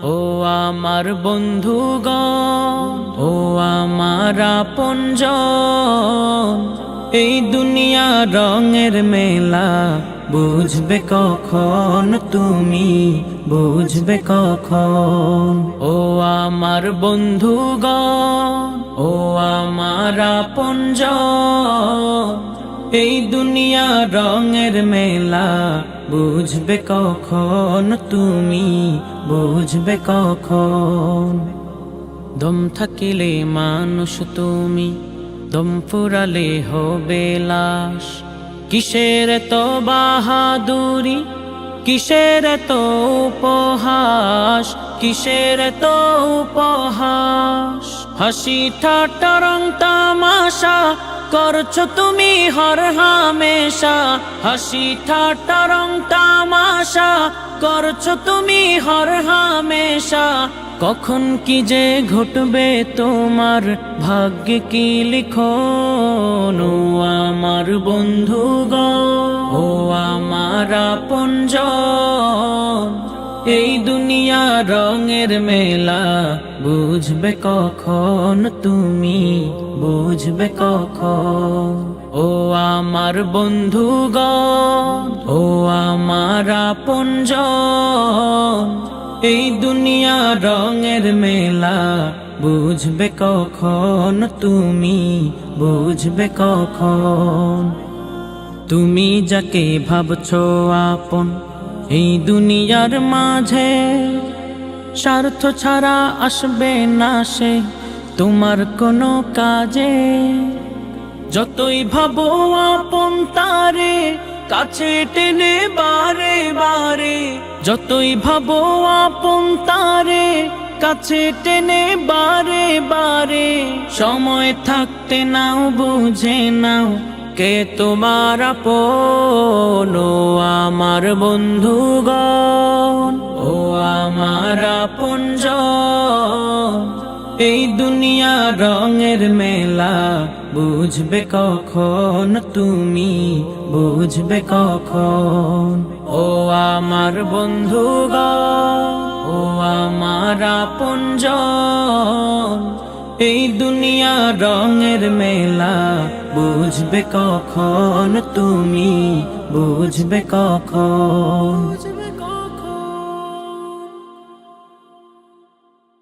ও আমার বন্ধুগণ, ও আমার আপনজন, এই দুনিয়া রঙের মেলা, বুঝবে কখন তুমি, বুঝবে কখন। ও আমার বন্ধুগণ, ও আমার আপনজন, এই দুনিয়া রঙের মেলা, বুঝবে কখন তুমি, বুঝবে কখন। দম থাকিলে মানুষ তুমি, দম ফুরালে হবে লাশ। কিসের তো বাহাদুরি, কিসের তো উপহাস, কিসের তো উপহাস। হাসি ঠাট্টা রং তামাশা করছো তুমি হর হামেশা, হাসি ঠাট্টা রং তামাশা করছো তুমি হর হামেশা। কখন কি যে ঘটবে তোমার ভাগ্যে কি লিখন। ও আমার বন্ধুগণ, ও আমার আপনজন, এই দুনিয়া রঙের মেলা, বুঝবে কখন তুমি, বুঝবে কখন। ও আমার বন্ধুগণ, ও আমার আপনজন, এই দুনিয়া রঙের মেলা, বুঝবে কখন তুমি, বুঝবে কখন। তুমি যাকে ভাবছো আপন এই দুনিয়ার মাঝে, স্বার্থ ছাড়া আসবে না সে তোমার কোনো কাজে। যতই ভাবো আপন তারে কাছে টেনে বারে বারে, যতই ভাবো আপন তারে কাছে টেনে বারে বারে। সময় থাকতে নাও বুঝে নাও কে তোমার আপন। ও আমার বন্ধুগণ, ও আমার আপনজন, এই দুনিয়া রঙের মেলা, বুঝবে কখন তুমি, বুঝবে কখন। ও আমার বন্ধুগণ, ও আমার আপনজন, এই দুনিয়া রঙের মেলা, বুঝবে কখন তুমি, বুঝবে কখন।